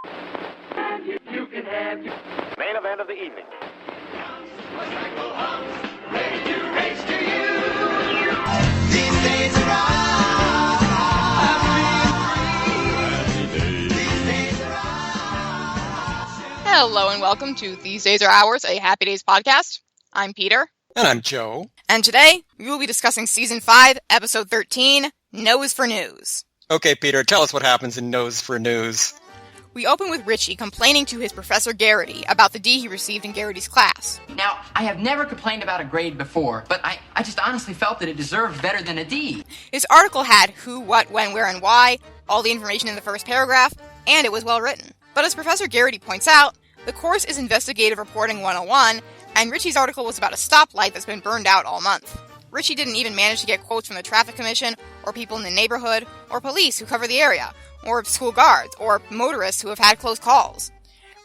You can have your Main event of the evening. ready to race to you. These days are Hello and welcome to These Days Are Ours, a Happy Days podcast. I'm Peter. And I'm Joe. And today, we will be discussing Season 5, Episode 13, Nose for News. Okay, Peter, tell us what happens in Nose for News. We open with Richie complaining to his Professor Garrity about the D he received in Garrity's class. Now, I have never complained about a grade before, but I just honestly felt that it deserved better than a D. His article had who, what, when, where, and why, all the information in the first paragraph, and it was well written. But as Professor Garrity points out, the course is Investigative Reporting 101, and Richie's article was about a stoplight that's been burned out all month. Richie didn't even manage to get quotes from the traffic commission, or people in the neighborhood, or police who cover the area, or school guards, or motorists who have had close calls.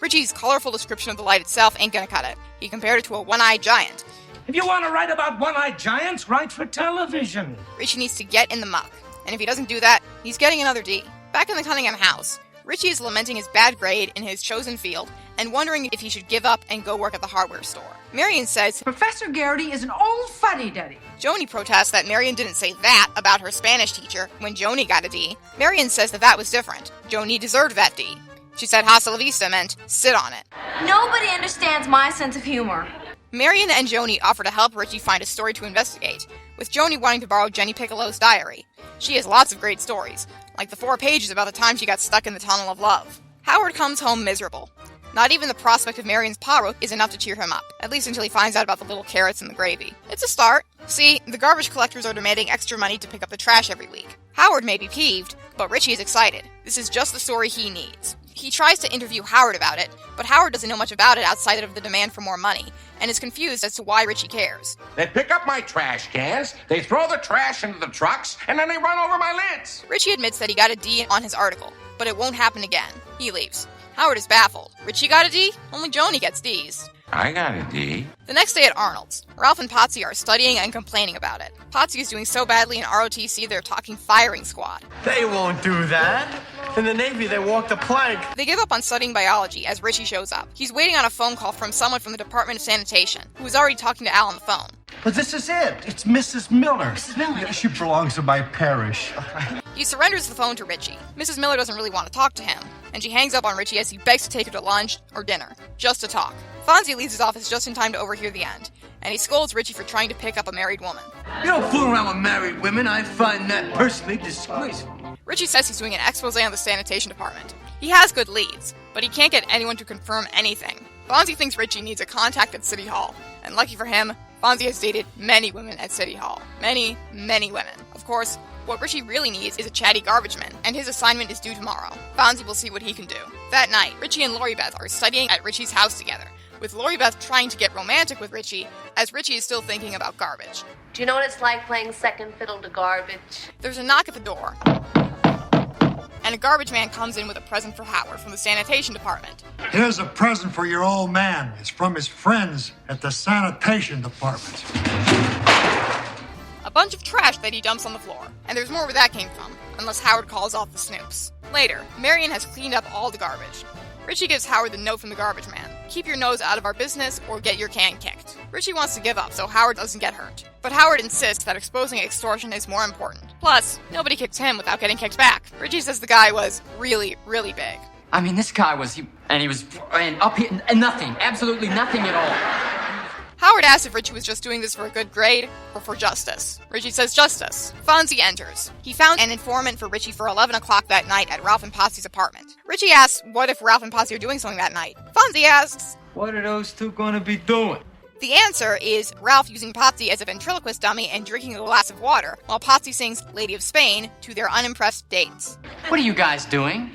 Richie's colorful description of the light itself ain't gonna cut it. He compared it to a one-eyed giant. If you want to write about one-eyed giants, write for television. Richie needs to get in the muck, and if he doesn't do that, he's getting another D. Back in the Cunningham house, Richie is lamenting his bad grade in his chosen field and wondering if he should give up and go work at the hardware store. Marion says Professor Garrity is an old fuddy-duddy. Joni protests that Marion didn't say that about her Spanish teacher when Joni got a D. Marion says that was different. Joni deserved that D. She said hasta la vista meant sit on it. Nobody understands my sense of humor. Marion and Joni offer to help Richie find a story to investigate, with Joni wanting to borrow Jenny Piccolo's diary. She has lots of great stories, like the 4 pages about the time she got stuck in the tunnel of love. Howard comes home miserable. Not even the prospect of Marion's pot roast is enough to cheer him up, at least until he finds out about the little carrots in the gravy. It's a start. See, the garbage collectors are demanding extra money to pick up the trash every week. Howard may be peeved, but Richie is excited. This is just the story he needs. He tries to interview Howard about it, but Howard doesn't know much about it outside of the demand for more money, and is confused as to why Richie cares. They pick up my trash cans, they throw the trash into the trucks, and then they run over my lids. Richie admits that he got a D on his article, but it won't happen again. He leaves. Howard is baffled. Richie got a D? Only Joni gets Ds. I got a D. The next day at Arnold's, Ralph and Potsy are studying and complaining about it. Potsy is doing so badly in ROTC they're talking firing squad. They won't do that. In the Navy, they walk the plank. They give up on studying biology as Richie shows up. He's waiting on a phone call from someone from the Department of Sanitation, who is already talking to Al on the phone. But this is it. It's Mrs. Miller. Mrs. Miller. Yeah, she belongs to my parish. He surrenders the phone to Richie. Mrs. Miller doesn't really want to talk to him, and she hangs up on Richie as he begs to take her to lunch or dinner, just to talk. Fonzie leaves his office just in time to overhear the end, and he scolds Richie for trying to pick up a married woman. You don't fool around with married women. I find that personally disgraceful. Richie says he's doing an expose on the sanitation department. He has good leads, but he can't get anyone to confirm anything. Fonzie thinks Richie needs a contact at City Hall, and lucky for him, Fonzie has dated many women at City Hall. Many, many women. Of course, what Richie really needs is a chatty garbage man, and his assignment is due tomorrow. Fonzie will see what he can do. That night, Richie and Lori Beth are studying at Richie's house together, with Lori Beth trying to get romantic with Richie, as Richie is still thinking about garbage. Do you know what it's like playing second fiddle to garbage? There's a knock at the door, and a garbage man comes in with a present for Howard from the sanitation department. Here's a present for your old man. It's from his friends at the sanitation department. A bunch of trash that he dumps on the floor, and there's more where that came from, unless Howard calls off the snoops. Later, Marion has cleaned up all the garbage. Richie gives Howard the note from the garbage man. Keep your nose out of our business or get your can kicked. Richie wants to give up so Howard doesn't get hurt. But Howard insists that exposing extortion is more important. Plus, nobody kicked him without getting kicked back. Richie says the guy was really, really big. I mean, this guy was, up here, and nothing, absolutely nothing at all. Howard asks if Richie was just doing this for a good grade or for justice. Richie says justice. Fonzie enters. He found an informant for Richie for 11 o'clock that night at Ralph and Potsy's apartment. Richie asks what if Ralph and Potsy are doing something that night. Fonzie asks, What are those two going to be doing? The answer is Ralph using Potsy as a ventriloquist dummy and drinking a glass of water, while Potsy sings Lady of Spain to their unimpressed dates. What are you guys doing?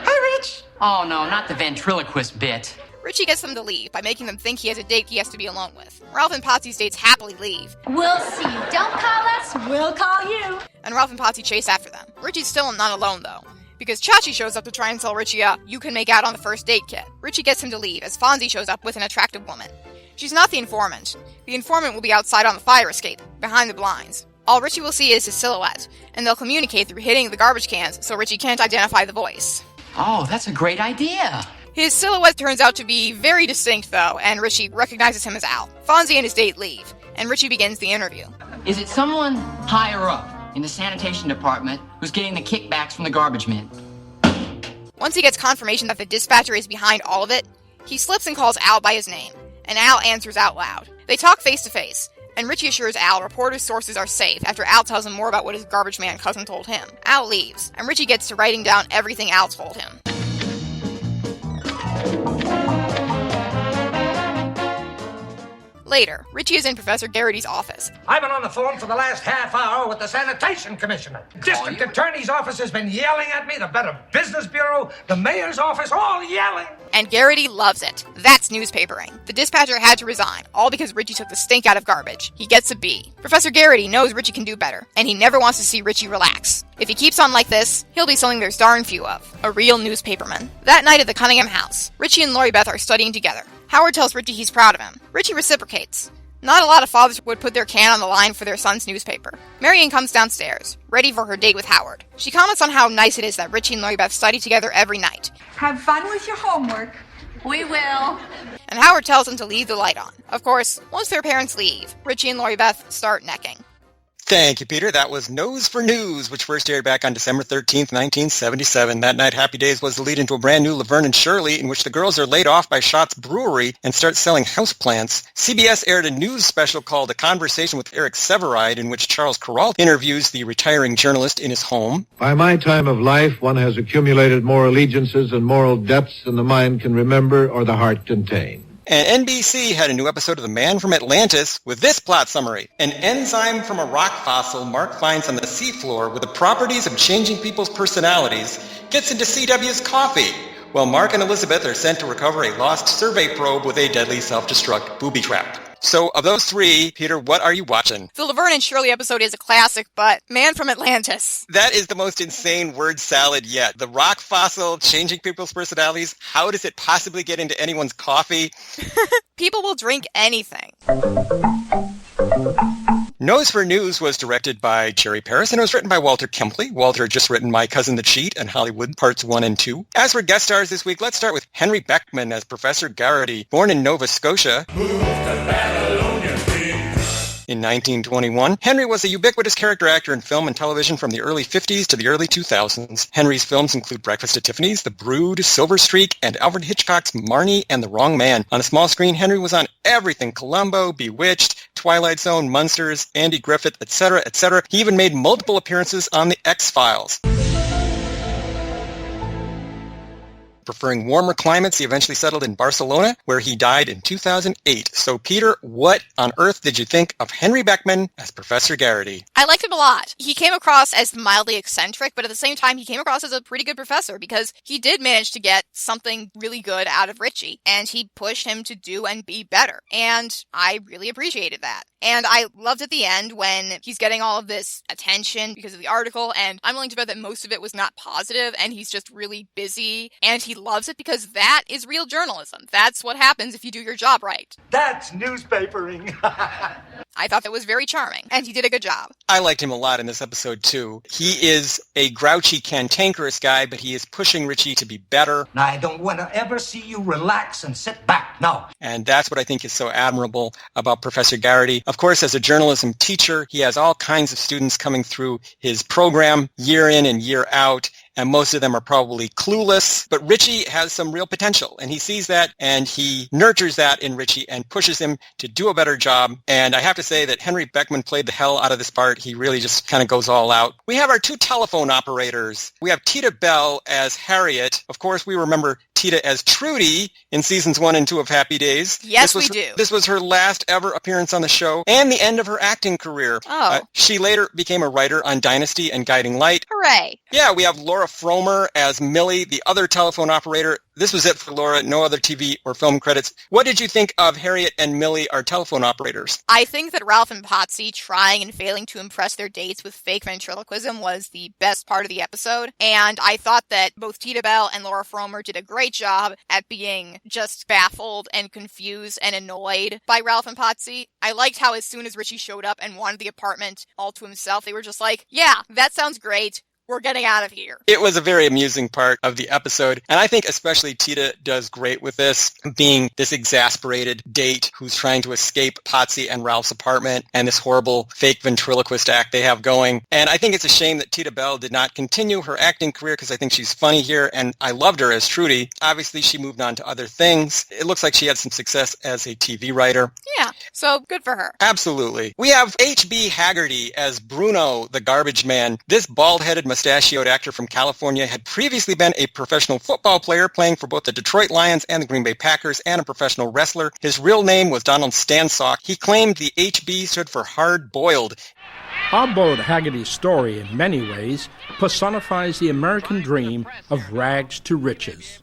Hi, Rich. Oh no, not the ventriloquist bit. Richie gets them to leave by making them think he has a date he has to be alone with. Ralph and Potsy's dates happily leave, We'll see. Don't call us, we'll call you. and Ralph and Potsy chase after them. Richie's still not alone, though, because Chachi shows up to try and sell Richie a "you can make out on the first date" kit. Richie gets him to leave as Fonzie shows up with an attractive woman. She's not the informant. The informant will be outside on the fire escape, behind the blinds. All Richie will see is his silhouette, and they'll communicate through hitting the garbage cans so Richie can't identify the voice. Oh, that's a great idea. His silhouette turns out to be very distinct, though, and Richie recognizes him as Al. Fonzie and his date leave, and Richie begins the interview. Is it someone higher up in the sanitation department who's getting the kickbacks from the garbage men? Once he gets confirmation that the dispatcher is behind all of it, he slips and calls Al by his name, and Al answers out loud. They talk face to face, and Richie assures Al reporters' sources are safe after Al tells him more about what his garbage man cousin told him. Al leaves, and Richie gets to writing down everything Al told him. Later, Richie is in Professor Garrity's office. I've been on the phone for the last half hour with the sanitation commissioner. District attorney's office has been yelling at me, the Better Business Bureau, the mayor's office, all yelling. And Garrity loves it. That's newspapering. The dispatcher had to resign, all because Richie took the stink out of garbage. He gets a B. Professor Garrity knows Richie can do better, and he never wants to see Richie relax. If he keeps on like this, he'll be something there's darn few of. A real newspaperman. That night at the Cunningham house, Richie and Lori Beth are studying together. Howard tells Richie he's proud of him. Richie reciprocates. Not a lot of fathers would put their can on the line for their son's newspaper. Marion comes downstairs, ready for her date with Howard. She comments on how nice it is that Richie and Lori Beth study together every night. Have fun with your homework. We will. And Howard tells them to leave the light on. Of course, once their parents leave, Richie and Lori Beth start necking. Thank you, Peter. That was Nose for News, which first aired back on December 13th, 1977. That night, Happy Days was the lead into a brand new Laverne and Shirley, in which the girls are laid off by Schott's Brewery and start selling houseplants. CBS aired a news special called A Conversation with Eric Severide, in which Charles Kuralt interviews the retiring journalist in his home. By my time of life, one has accumulated more allegiances and moral depths than the mind can remember or the heart contain. And NBC had a new episode of The Man from Atlantis with this plot summary. An enzyme from a rock fossil Mark finds on the seafloor with the properties of changing people's personalities gets into CW's coffee, while Mark and Elizabeth are sent to recover a lost survey probe with a deadly self-destruct booby trap. So, of those three, Peter, what are you watching? The Laverne and Shirley episode is a classic, but Man from Atlantis. That is the most insane word salad yet. The rock fossil changing people's personalities. How does it possibly get into anyone's coffee? People will drink anything. Nose for News was directed by Jerry Paris, and it was written by Walter Kempley. Walter had just written My Cousin the Cheat and Hollywood Parts 1 and 2. As for guest stars this week, let's start with Henry Beckman as Professor Garrity. Born in Nova Scotia in 1921, Henry was a ubiquitous character actor in film and television from the early 50s to the early 2000s. Henry's films include Breakfast at Tiffany's, The Brood, Silver Streak, and Alfred Hitchcock's Marnie and the Wrong Man. On a small screen, Henry was on everything: Columbo, Bewitched, Twilight Zone, Munsters, Andy Griffith, etc., etc. He even made multiple appearances on The X-Files. Preferring warmer climates, he eventually settled in Barcelona, where he died in 2008. So, Peter, what on earth did you think of Henry Beckman as Professor Garrity? I liked him a lot. He came across as mildly eccentric, but at the same time, he came across as a pretty good professor because he did manage to get something really good out of Richie, and he pushed him to do and be better. And I really appreciated that. And I loved at the end when he's getting all of this attention because of the article, and I'm willing to bet that most of it was not positive, and he's just really busy, and he loves it because that is real journalism. That's what happens if you do your job right. That's newspapering. I thought that was very charming, and he did a good job. I liked him a lot in this episode, too. He is a grouchy, cantankerous guy, but he is pushing Richie to be better. Now, I don't want to ever see you relax and sit back, no. And that's what I think is so admirable about Professor Garrity. Of course, as a journalism teacher, he has all kinds of students coming through his program year in and year out, and most of them are probably clueless. But Richie has some real potential, and he sees that, and he nurtures that in Richie and pushes him to do a better job. And I have to say that Henry Beckman played the hell out of this part. He really just kind of goes all out. We have our two telephone operators. We have Tita Bell as Harriet. Of course, we remember Tita as Trudy in seasons 1 and 2 of Happy Days. Yes, we do. This was her last ever appearance on the show and the end of her acting career. Oh. She later became a writer on Dynasty and Guiding Light. Hooray. Yeah, we have Laura Fromer as Millie, the other telephone operator. This was it for Laura, no other TV or film credits. What did you think of Harriet and Millie, our telephone operators? I think that Ralph and Potsy trying and failing to impress their dates with fake ventriloquism was the best part of the episode, and I thought that both Tita Bell and Laura Fromer did a great job at being just baffled and confused and annoyed by Ralph and Potsy. I liked how as soon as Richie showed up and wanted the apartment all to himself, they were just like, yeah, that sounds great. we're getting out of here. It was a very amusing part of the episode, and I think especially Tita does great with this, being this exasperated date who's trying to escape Potsy and Ralph's apartment and this horrible fake ventriloquist act they have going. And I think it's a shame that Tita Bell did not continue her acting career because I think she's funny here, and I loved her as Trudy. Obviously, she moved on to other things. It looks like she had some success as a TV writer. Yeah, so good for her. Absolutely. We have H.B. Haggerty as Bruno, the garbage man. This bald-headed, mustachioed actor from California had previously been a professional football player, playing for both the Detroit Lions and the Green Bay Packers, and a professional wrestler. His real name was Donald Stansock. He claimed the HB stood for hard-boiled. Hard-boiled Haggerty's story, in many ways, personifies the American dream of rags to riches.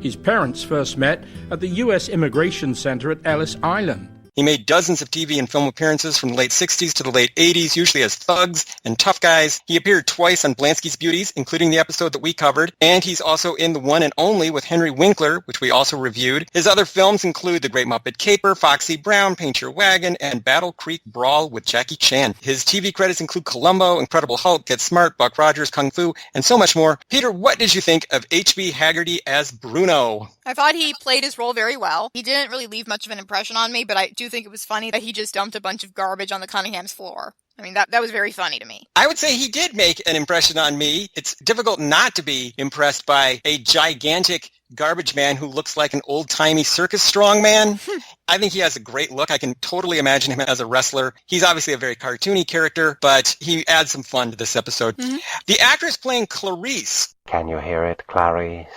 His parents first met at the U.S. Immigration Center at Ellis Island. He made dozens of TV and film appearances from the late 60s to the late 80s, usually as thugs and tough guys. He appeared twice on Blansky's Beauties, including the episode that we covered, and he's also in The One and Only with Henry Winkler, which we also reviewed. His other films include The Great Muppet Caper, Foxy Brown, Paint Your Wagon, and Battle Creek Brawl with Jackie Chan. His TV credits include Columbo, Incredible Hulk, Get Smart, Buck Rogers, Kung Fu, and so much more. Peter, what did you think of H.B. Haggerty as Bruno? I thought he played his role very well. He didn't really leave much of an impression on me, but I do think it was funny that he just dumped a bunch of garbage on the Cunningham's floor. I mean, that was very funny to me. I would say he did make an impression on me. It's difficult not to be impressed by a gigantic garbage man who looks like an old-timey circus strongman. I think he has a great look. I can totally imagine him as a wrestler. He's obviously a very cartoony character, but he adds some fun to this episode. Mm-hmm. The actress playing Clarice. Can you hear it, Clarice?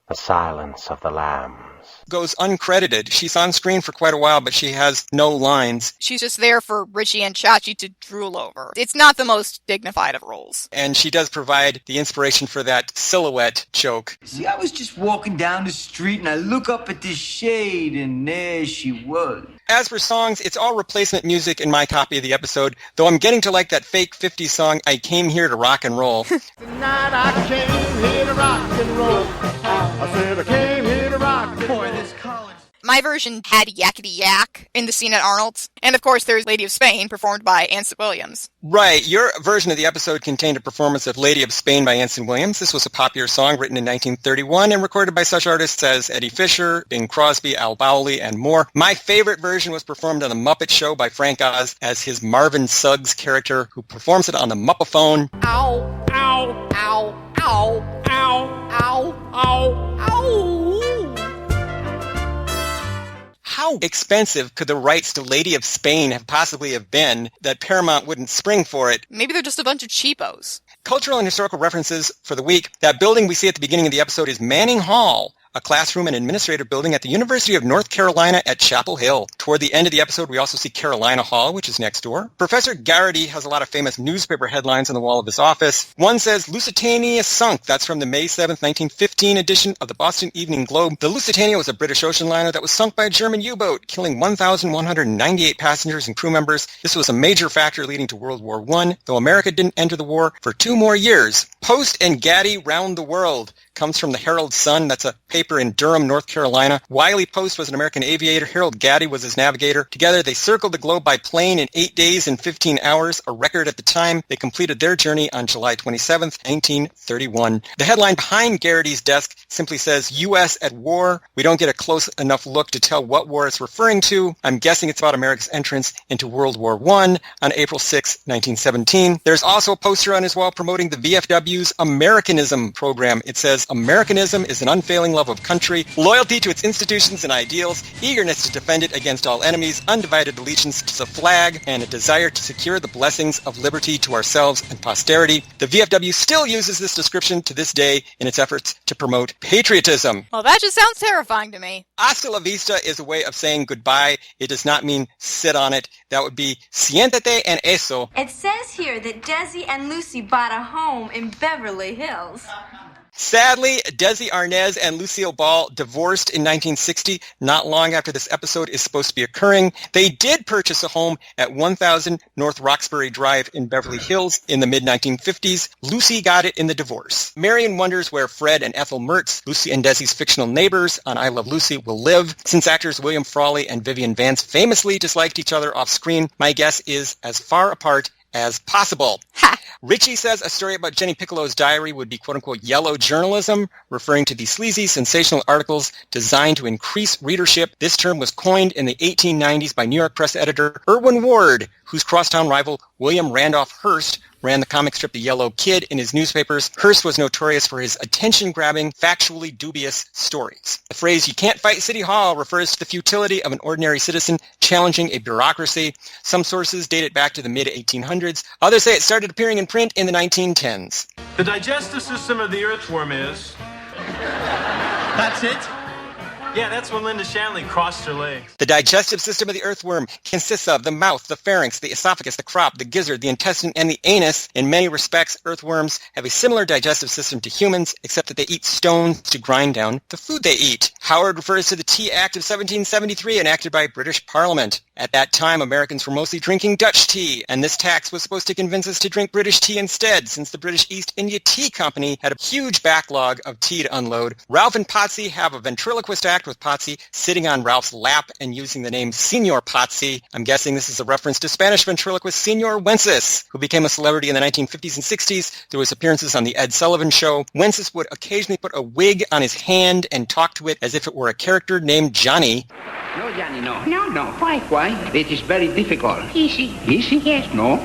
The silence of the lambs. Goes uncredited. She's on screen for quite a while, but she has no lines. She's just there for Richie and Chachi to drool over. It's not the most dignified of roles. And she does provide the inspiration for that silhouette joke. See, I was just walking down the street and I look up at this shade and there she was. As for songs, it's all replacement music in my copy of the episode, though I'm getting to like that fake 50s song, I Came Here to Rock and Roll. Tonight I came here to rock and roll. I said I came here to rock and roll. This college. My version had Yakety Yak in the scene at Arnold's. And of course, there's Lady of Spain, performed by Anson Williams. Right. Your version of the episode contained a performance of Lady of Spain by Anson Williams. This was a popular song written in 1931 and recorded by such artists as Eddie Fisher, Bing Crosby, Al Bowley, and more. My favorite version was performed on The Muppet Show by Frank Oz as his Marvin Suggs character, who performs it on the Muppaphone. Ow, ow, ow, ow, ow, ow, ow, ow. How expensive could the rights to Lady of Spain possibly have been that Paramount wouldn't spring for it? Maybe they're just a bunch of cheapos. Cultural and historical references for the week. That building we see at the beginning of the episode is Manning Hall, a classroom and administrative building at the University of North Carolina at Chapel Hill. Toward the end of the episode, we also see Carolina Hall, which is next door. Professor Garrity has a lot of famous newspaper headlines on the wall of his office. One says, Lusitania sunk. That's from the May 7th, 1915 edition of the Boston Evening Globe. The Lusitania was a British ocean liner that was sunk by a German U-boat, killing 1,198 passengers and crew members. This was a major factor leading to World War I, though America didn't enter the war for 2 more years. Post and Gaddy round the world comes from the Herald Sun. That's a paper in Durham, North Carolina. Wiley Post was an American aviator. Harold Gaddy was his navigator. Together, they circled the globe by plane in 8 days and 15 hours, a record at the time. They completed their journey on July 27th, 1931. The headline behind Garrity's desk simply says, U.S. at war. We don't get a close enough look to tell what war it's referring to. I'm guessing it's about America's entrance into World War I on April 6, 1917. There's also a poster on his wall promoting the VFW's Americanism program. It says, Americanism is an unfailing love of country, loyalty to its institutions and ideals, eagerness to defend it against all enemies, undivided allegiance to the flag, and a desire to secure the blessings of liberty to ourselves and posterity. The VFW still uses this description to this day in its efforts to promote patriotism. Well, that just sounds terrifying to me. Hasta la vista is a way of saying goodbye. It does not mean sit on it. That would be siéntate en eso. It says here that Desi and Lucy bought a home in Beverly Hills. Sadly, Desi Arnaz and Lucille Ball divorced in 1960, not long after this episode is supposed to be occurring. They did purchase a home at 1000 North Roxbury Drive in Beverly Hills in the mid-1950s. Lucy got it in the divorce. Marion wonders where Fred and Ethel Mertz, Lucy and Desi's fictional neighbors on I Love Lucy, will live. Since actors William Frawley and Vivian Vance famously disliked each other off screen, my guess is as far apart as possible. Richie says a story about Jenny Piccolo's diary would be quote-unquote yellow journalism, referring to the sleazy, sensational articles designed to increase readership. This term was coined in the 1890s by New York Press editor Irwin Ward, whose crosstown rival William Randolph Hearst ran the comic strip The Yellow Kid in his newspapers. Hearst was notorious for his attention-grabbing, factually dubious stories. The phrase, "you can't fight City Hall," refers to the futility of an ordinary citizen challenging a bureaucracy. Some sources date it back to the mid-1800s. Others say it started appearing in print in the 1910s. The digestive system of the earthworm is... That's it? Yeah, that's when Linda Shanley crossed her legs. The digestive system of the earthworm consists of the mouth, the pharynx, the esophagus, the crop, the gizzard, the intestine, and the anus. In many respects, earthworms have a similar digestive system to humans, except that they eat stones to grind down the food they eat. Howard refers to the Tea Act of 1773 enacted by British Parliament. At that time, Americans were mostly drinking Dutch tea, and this tax was supposed to convince us to drink British tea instead, since the British East India Tea Company had a huge backlog of tea to unload. Ralph and Potsy have a ventriloquist act with Potsy sitting on Ralph's lap and using the name Senor Potsy. I'm guessing this is a reference to Spanish ventriloquist Senor Wences, who became a celebrity in the 1950s and 60s through his appearances on The Ed Sullivan Show. Wences would occasionally put a wig on his hand and talk to it as if it were a character named Johnny. No, Johnny, no. No. Why? It is very difficult. Easy, yes. No.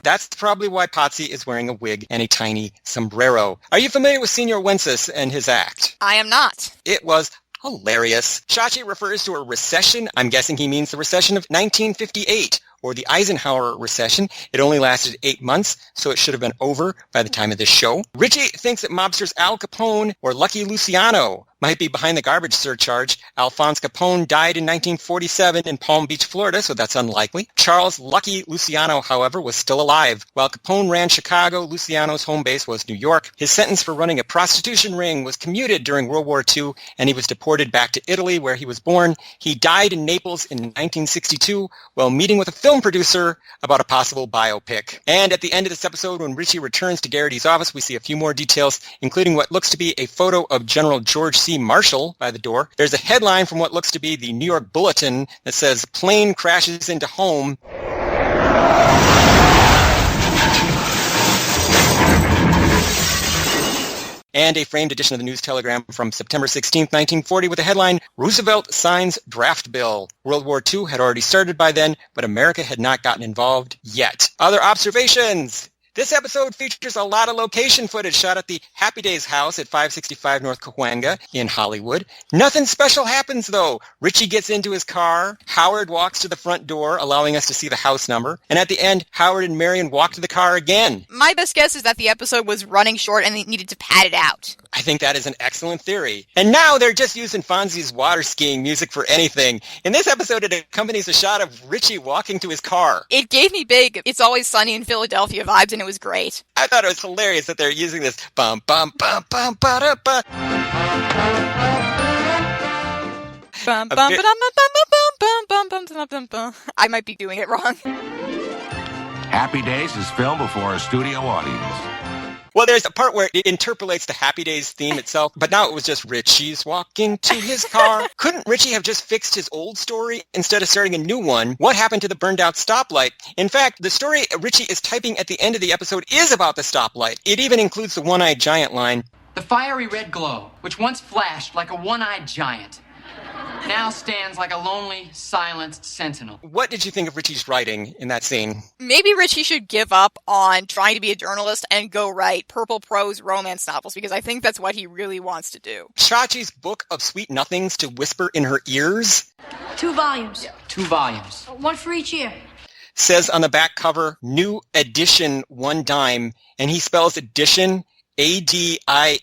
That's probably why Potsy is wearing a wig and a tiny sombrero. Are you familiar with Senor Wences and his act? I am not. It was hilarious. Shachi refers to a recession. I'm guessing he means the recession of 1958. Or the Eisenhower recession. It only lasted 8 months, so it should have been over by the time of this show. Richie thinks that mobsters Al Capone or Lucky Luciano might be behind the garbage surcharge. Alphonse Capone died in 1947 in Palm Beach, Florida, so that's unlikely. Charles Lucky Luciano, however, was still alive. While Capone ran Chicago, Luciano's home base was New York. His sentence for running a prostitution ring was commuted during World War II, and he was deported back to Italy, where he was born. He died in Naples in 1962 while meeting with a film producer about a possible biopic. And at the end of this episode, when Richie returns to Garrity's office, we see a few more details, including what looks to be a photo of General George C. Marshall by the door. There's a headline from what looks to be the New York Bulletin that says, "Plane crashes into home." And a framed edition of the News Telegram from September 16, 1940 with the headline, "Roosevelt signs draft bill." World War II had already started by then, but America had not gotten involved yet. Other observations. This episode features a lot of location footage shot at the Happy Days house at 565 North Cahuenga in Hollywood. Nothing special happens, though. Richie gets into his car. Howard walks to the front door, allowing us to see the house number. And at the end, Howard and Marion walk to the car again. My best guess is that the episode was running short and they needed to pad it out. I think that is an excellent theory. And now they're just using Fonzie's water skiing music for anything. In this episode, it accompanies a shot of Richie walking to his car. It gave me big It's Always Sunny in Philadelphia vibes, and it was great. I thought it was hilarious that they're using this bum bum bum bum ba da ba. I might be doing it wrong. Happy Days is filmed before a studio audience. Well, there's a part where it interpolates the Happy Days theme itself, but now it was just Richie's walking to his car. Couldn't Richie have just fixed his old story instead of starting a new one? What happened to the burned out stoplight? In fact, the story Richie is typing at the end of the episode is about the stoplight. It even includes the one-eyed giant line. The fiery red glow, which once flashed like a one-eyed giant, now stands like a lonely, silenced sentinel. What did you think of Richie's writing in that scene? Maybe Richie should give up on trying to be a journalist and go write purple prose romance novels, because I think that's what he really wants to do. Chachi's book of sweet nothings to whisper in her ears? 2 volumes. 2 volumes. 1 for each year. Says on the back cover, new edition, 1 dime, and he spells addition Adision. I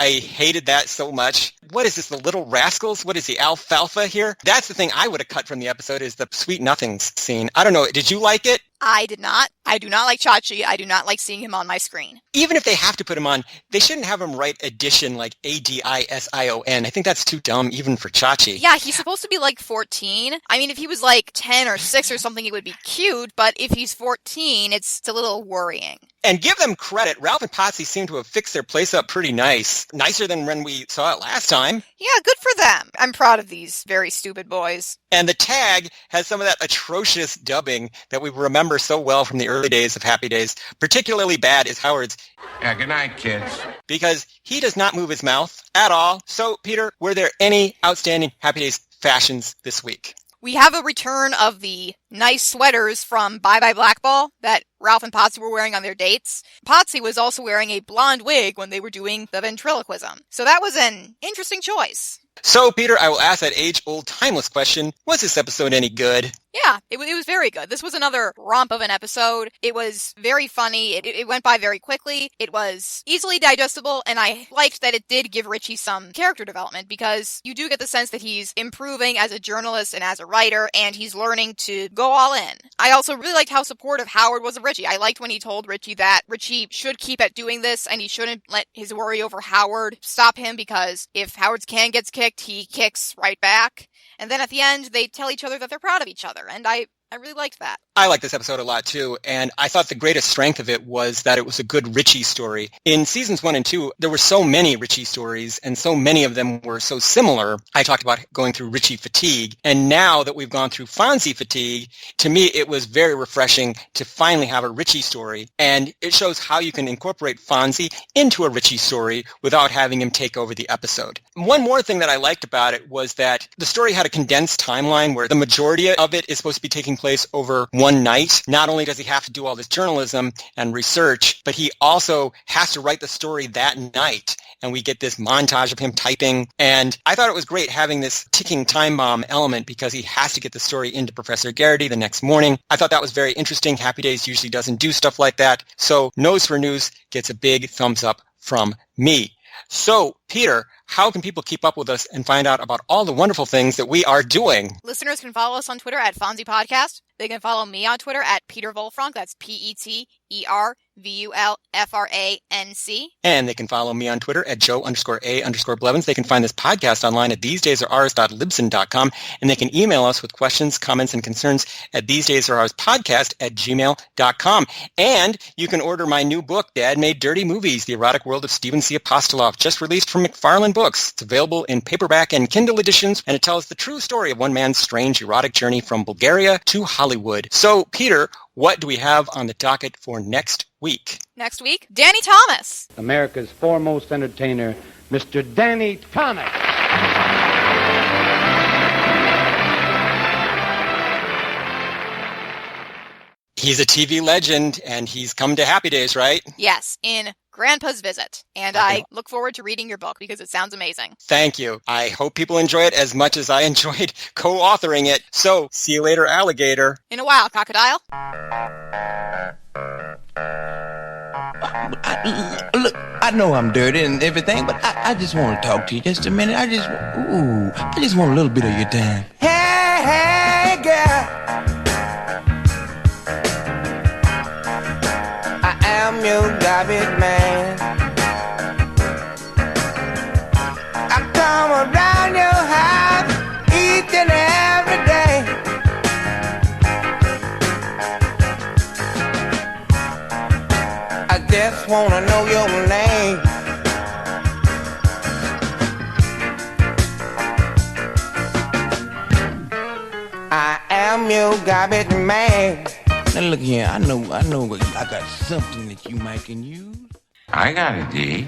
hated that so much. What is this, the Little Rascals? What is the alfalfa here? That's the thing I would have cut from the episode, is the sweet nothings scene. I don't know, did you like it? I did not. I do not like Chachi. I do not like seeing him on my screen. Even if they have to put him on, they shouldn't have him write addition like Adision. I think that's too dumb even for Chachi. Yeah, he's supposed to be like 14. I mean, if he was like 10 or 6 or something, it would be cute, but if he's 14, it's a little worrying. And give them credit, Ralph and Potsy seem to have fixed their place up pretty nice. Nicer than when we saw it last time. Yeah, good for them. I'm proud of these very stupid boys. And the tag has some of that atrocious dubbing that we remember so well from the early days of Happy Days. Particularly bad is Howard's. Yeah, good night, kids. Because he does not move his mouth at all. So, Peter, were there any outstanding Happy Days fashions this week? We have a return of the nice sweaters from Bye Bye Blackball that Ralph and Potsy were wearing on their dates. Potsy was also wearing a blonde wig when they were doing the ventriloquism. So that was an interesting choice. So, Peter, I will ask that age-old timeless question. Was this episode any good? Yeah, it was very good. This was another romp of an episode. It was very funny. It went by very quickly. It was easily digestible, and I liked that it did give Richie some character development because you do get the sense that he's improving as a journalist and as a writer, and he's learning to go all in. I also really liked how supportive Howard was of Richie. I liked when he told Richie that Richie should keep at doing this, and he shouldn't let his worry over Howard stop him because if Howard's can gets kicked, he kicks right back. And then at the end, they tell each other that they're proud of each other. And I really liked that. I like this episode a lot, too. And I thought the greatest strength of it was that it was a good Richie story. In seasons 1 and 2, there were so many Richie stories, and so many of them were so similar. I talked about going through Richie fatigue. And now that we've gone through Fonzie fatigue, to me, it was very refreshing to finally have a Richie story. And it shows how you can incorporate Fonzie into a Richie story without having him take over the episode. One more thing that I liked about it was that the story had a condensed timeline where the majority of it is supposed to be taking place over one night. Not only does he have to do all this journalism and research, but he also has to write the story that night. And we get this montage of him typing. And I thought it was great having this ticking time bomb element because he has to get the story into Professor Garrity the next morning. I thought that was very interesting. Happy Days usually doesn't do stuff like that. So Nose for News gets a big thumbs up from me. So, Peter, how can people keep up with us and find out about all the wonderful things that we are doing? Listeners can follow us on Twitter at Fonzie Podcast. They can follow me on Twitter at Peter Volfranc. That's PeterVulfranc. And they can follow me on Twitter at Joe_A_Blevins. They can find this podcast online at thesedaysaroours.libsyn.com. And they can email us with questions, comments, and concerns at thesedaysaroourspodcast@gmail.com. And you can order my new book, Dad Made Dirty Movies, The Erotic World of Stephen C. Apostolov, just released from McFarlane Books. It's available in paperback and Kindle editions, and it tells the true story of one man's strange erotic journey from Bulgaria to Hollywood. So, Peter, what do we have on the docket for next week? Next week, Danny Thomas. America's foremost entertainer, Mr. Danny Thomas. He's a TV legend, and he's come to Happy Days, right? Yes, in Grandpa's Visit. And I look forward to reading your book because it sounds amazing. Thank you. I hope people enjoy it as much as I enjoyed co-authoring it. So, see you later, alligator. In a while, crocodile. Look, I know I'm dirty and everything, but I just want to talk to you just a minute. I just want a little bit of your time. Hey, girl. I am your garbage man. I come around your house each and every day. I just wanna know your name. I am your garbage man. Now look here, I know I got something that you might can use. I got it, D.